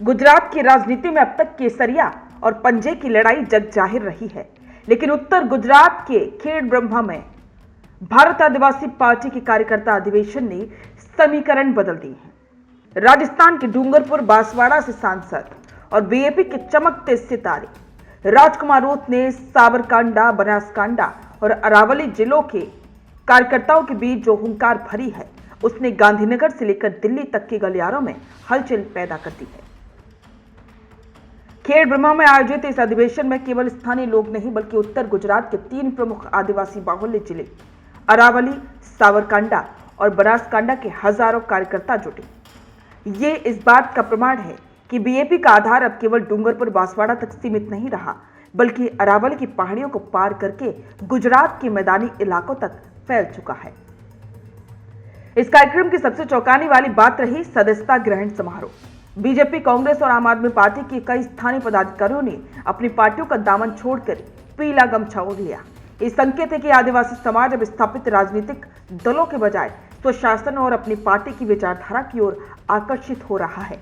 गुजरात की राजनीति में अब तक केसरिया और पंजे की लड़ाई जग जाहिर रही है, लेकिन उत्तर गुजरात के खेड़ ब्रह्मा में भारत आदिवासी पार्टी के कार्यकर्ता अधिवेशन ने समीकरण बदल दिए हैं। राजस्थान के डूंगरपुर बांसवाड़ा से सांसद और बीजेपी के चमकते सितारे राजकुमार रोत ने साबरकांडा, बनासकांडा और अरावली जिलों के कार्यकर्ताओं के बीच जो हुंकार भरी है, उसने गांधीनगर से लेकर दिल्ली तक के गलियारों में हलचल पैदा कर दी है। खेड़ ब्रह्मा में आयोजित इस अधिवेशन में केवल स्थानीय लोग नहीं बल्कि उत्तर गुजरात के 3 प्रमुख आदिवासी बाहुल्य जिले अरावली, साबरकांडा और बनासकांडा के हजारों कार्यकर्ता जुटे। ये इस बात का प्रमाण है कि बीजेपी का आधार अब केवल डूंगरपुर बांसवाड़ा तक सीमित नहीं रहा, बल्कि अरावली की पहाड़ियों को पार करके गुजरात के मैदानी इलाकों तक फैल चुका है। इस कार्यक्रम की सबसे चौंकाने वाली बात रही सदस्यता ग्रहण समारोह। बीजेपी, कांग्रेस और आम आदमी पार्टी के कई स्थानीय पदाधिकारियों ने अपनी पार्टियों का दामन छोड़कर पीला गमछा ओढ़ लिया। ये संकेत है कि आदिवासी समाज अब स्थापित राजनीतिक दलों के बजाय स्वशासन और अपनी पार्टी की विचारधारा की ओर आकर्षित हो रहा है।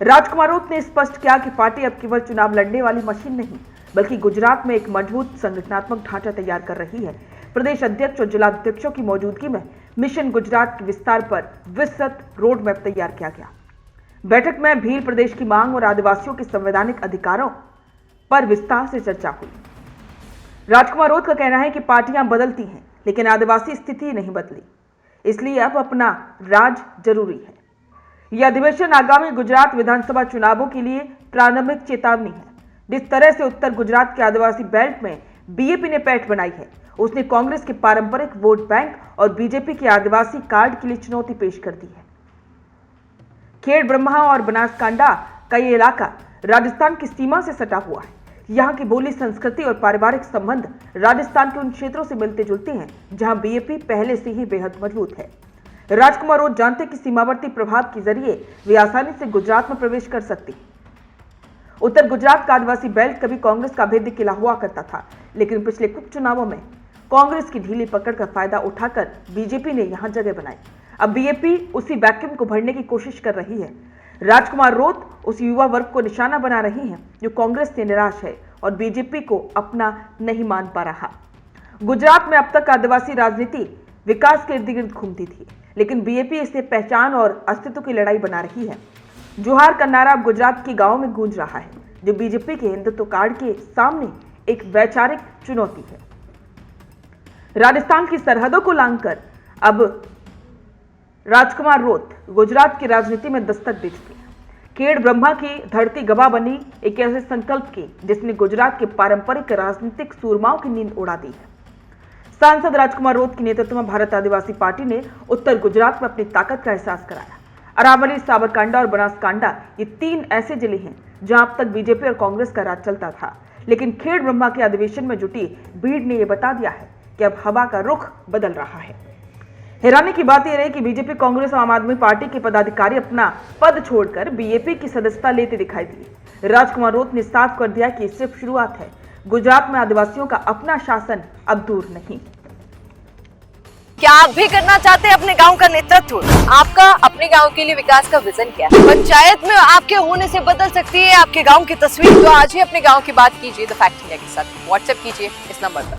राजकुमार रोत ने स्पष्ट किया कि पार्टी अब केवल चुनाव लड़ने वाली मशीन नहीं, बल्कि गुजरात में एक मजबूत संगठनात्मक ढांचा तैयार कर रही है। प्रदेश अध्यक्ष और जिलाध्यक्षों की मौजूदगी में मिशन गुजरात के विस्तार पर विस्तृत रोड मैप तैयार किया गया। बैठक में भील प्रदेश की मांग और आदिवासियों के संवैधानिक अधिकारों पर विस्तार से चर्चा हुई। राजकुमार रोत का कहना है कि पार्टियां बदलती हैं, लेकिन आदिवासी स्थिति नहीं बदली, इसलिए अब अपना राज जरूरी है। यह अधिवेशन आगामी गुजरात विधानसभा चुनावों के लिए प्रारंभिक चेतावनी है। जिस तरह से उत्तर गुजरात के आदिवासी बेल्ट में बीजेपी ने पैठ बनाई है, उसने कांग्रेस के पारंपरिक वोट बैंक और बीजेपी के आदिवासी कार्ड के लिए चुनौती पेश कर दी है। खेड़ ब्रह्मा और बनासकांडा का ये इलाका राजस्थान की सीमा से सटा हुआ है। यहाँ की बोली, संस्कृति और पारिवारिक संबंध राजस्थान के उन क्षेत्रों से मिलते जुलते हैं जहां बीजेपी पहले से ही बेहद मजबूत है। राजकुमार रोत जानते कि सीमावर्ती प्रभाव के जरिए वे आसानी से गुजरात में प्रवेश कर सकती। उत्तर गुजरात का आदिवासी बेल्ट कभी कांग्रेस का अभेद्य किला हुआ करता था, लेकिन पिछले कुछ चुनावों में कांग्रेस की ढीली पकड़ का फायदा उठाकर बीजेपी ने यहां जगह बनाई। अब बीजेपी उसी वैक्यूम को भरने की कोशिश कर रही है। राजकुमार रोत उस युवा वर्ग को निशाना बना रही हैं जो कांग्रेस से निराश है और बीजेपी को अपना नहीं मान पा रहा। गुजरात में अब तक आदिवासी राजनीति विकास के इर्द गिर्द घूमती थी, लेकिन बीजेपी इसे पहचान और अस्तित्व की लड़ाई बना रही है। जोहार का नारा अब गुजरात के गांवों में गूंज रहा है, जो बीजेपी के हिंदुत्व कार्ड के सामने एक वैचारिक चुनौती है। राजस्थान की सरहदों को लांघकर अब राजकुमार रोत गुजरात की राजनीति में दस्तक दे चुके हैं। खेड़ ब्रह्मा की धरती गवाह बनी एक ऐसे संकल्प की जिसने गुजरात के पारंपरिक राजनीतिक सूरमाओं की नींद उड़ा दी है। सांसद राजकुमार रोत के नेतृत्व में भारत आदिवासी पार्टी ने उत्तर गुजरात में अपनी ताकत का एहसास कराया। अरावली, साबरकांडा और बनासकांडा ये 3 ऐसे जिले हैं जहां अब तक बीजेपी और कांग्रेस का राज चलता था, लेकिन खेड़ ब्रह्मा के अधिवेशन में जुटी भीड़ ने यह बता दिया है कि अब हवा का रुख बदल रहा है। हैरानी की बात यह रही कि बीजेपी, कांग्रेस और आम आदमी पार्टी के पदाधिकारी अपना पद छोड़कर बीजेपी की सदस्यता लेते दिखाई दिए। राजकुमार रोत ने साफ कर दिया कि सिर्फ शुरुआत है। गुजरात में आदिवासियों का अपना शासन अब दूर नहीं। क्या आप भी करना चाहते हैं अपने गांव का नेतृत्व? आपका अपने गांव के लिए विकास का विजन क्या है? पंचायत में आपके होने से बदल सकती है आपके गांव की तस्वीर। तो आज ही अपने गांव की बात कीजिए द फैक्ट इंडिया के साथ। व्हाट्सएप कीजिए इस नंबर पर।